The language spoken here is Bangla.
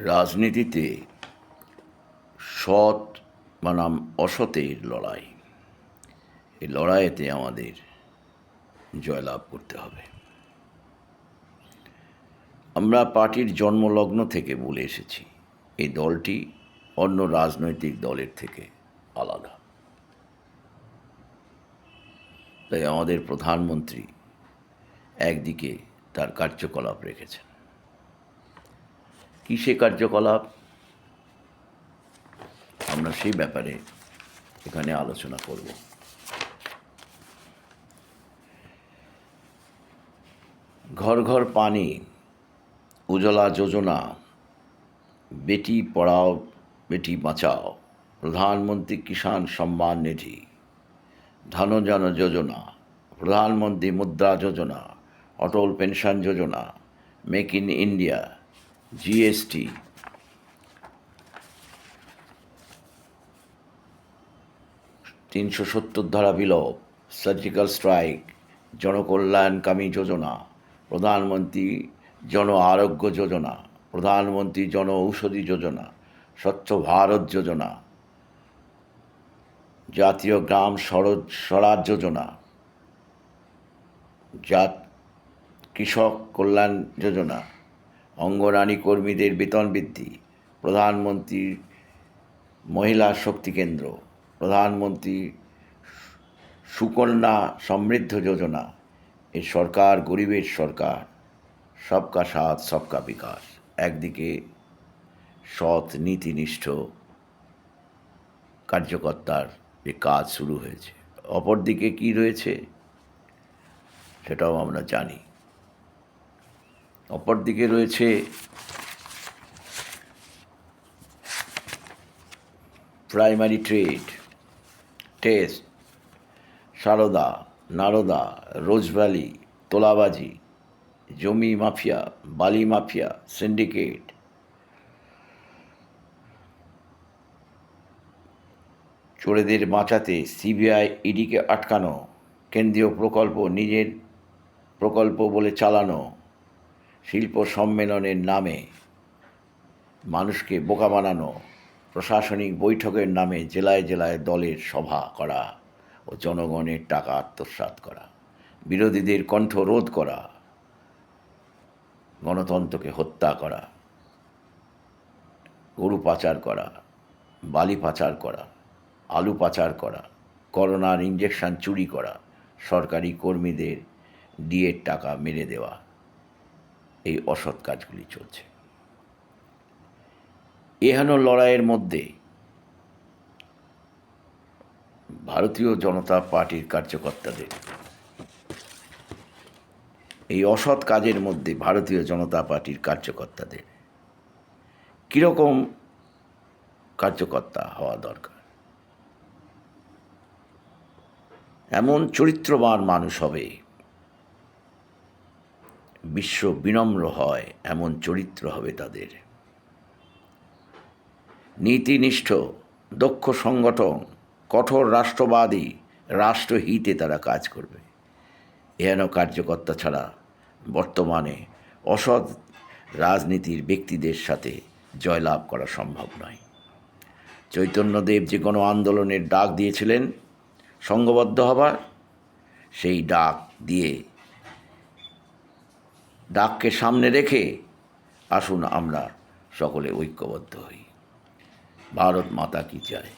রাজনীতিতে সৎ বনাম অসতের লড়াই। এই লড়াইতে আমাদের জয়লাভ করতে হবে। আমরা পার্টির জন্মলগ্ন থেকে বলে এসেছি এই দলটি অন্য রাজনৈতিক দলের থেকে আলাদা। তাই আমাদের প্রধানমন্ত্রী একদিকে তার কার্যকলাপ রেখেছেন। কী সে কার্যকলাপ, আমরা সেই ব্যাপারে এখানে আলোচনা করব। ঘর ঘর পানি, উজ্জ্বলা যোজনা, বেটি পড়াও বেটি বাঁচাও, প্রধানমন্ত্রী Kisan Samman Nidhi, ধনজন Yojana, Pradhan Mantri Mudra Yojana, Atal pension Yojana, make in India, GST, তিনশো ধারা বিলোপ, সার্জিক্যাল স্ট্রাইক, জনকল্যাণকামী যোজনা, প্রধানমন্ত্রী জন আরোগ্য যোজনা, প্রধানমন্ত্রী জন ঔষধি যোজনা, স্বচ্ছ ভারত যোজনা, জাতীয় গ্রাম স্বরাজ যোজনা, কৃষক কল্যাণ যোজনা, অঙ্গনারী কর্মীদের বেতন বৃদ্ধি, প্রধানমন্ত্রী মহিলা শক্তি কেন্দ্র, প্রধানমন্ত্রী সুকন্যা সমৃদ্ধ যোজনা। এই সরকার গরিবের সরকার, সবকা সাথ সবকা বিকাশ। একদিকে সৎ নীতিনিষ্ঠ কার্যকর্তার যে কাজ শুরু হয়েছে, অপরদিকে কি রয়েছে সেটাও আমরা জানি। অপরদিকে রয়েছে primary trade, test, Sarada, Narada, Rose Valley, তোলাবাজি, জমি মাফিয়া, বালি মাফিয়া, সিন্ডিকেট, চোরেদের বাঁচাতে সিবিআই ইডিকে আটকানো, কেন্দ্রীয় প্রকল্প নিজের প্রকল্প বলে চালানো, শিল্প সম্মেলনের নামে মানুষকে বোকা বানানো, প্রশাসনিক বৈঠকের নামে জেলায় জেলায় দলের সভা করা ও জনগণের টাকা আত্মসাৎ করা, বিরোধীদের কণ্ঠ রোধ করা, গণতন্ত্রকে হত্যা করা, গরু পাচার করা, বালি পাচার করা, আলু পাচার করা, করোনার ইঞ্জেকশন চুরি করা, সরকারি কর্মীদের ডিএর টাকা মেরে দেওয়া, এই অসৎ কাজগুলি চলছে। এহেন লড়াইয়ের মধ্যে ভারতীয় জনতা পার্টির কার্যকর্তাদের, এই অসৎ কাজের মধ্যে ভারতীয় জনতা পার্টির কার্যকর্তাদের কীরকম কার্যকর্তা হওয়া দরকার? এমন চরিত্রবান মানুষ হবে, বিশ্ব বিনম্র হয় এমন চরিত্র হবে তাদের, নীতিনিষ্ঠ, দক্ষ সংগঠন, কঠোর রাষ্ট্রবাদী, রাষ্ট্রহিতে তারা কাজ করবে। এহেন কার্যকর্তা ছাড়া বর্তমানে অসৎ রাজনীতির ব্যক্তিদের সাথে জয়লাভ করা সম্ভব নয়। চৈতন্যদেব যে গণ আন্দোলনের ডাক দিয়েছিলেন সংঘবদ্ধ হবার, সেই ডাককে সামনে রেখে আসুন আমরা সকলে ঐক্যবদ্ধ হই। ভারত মাতা কি জয়।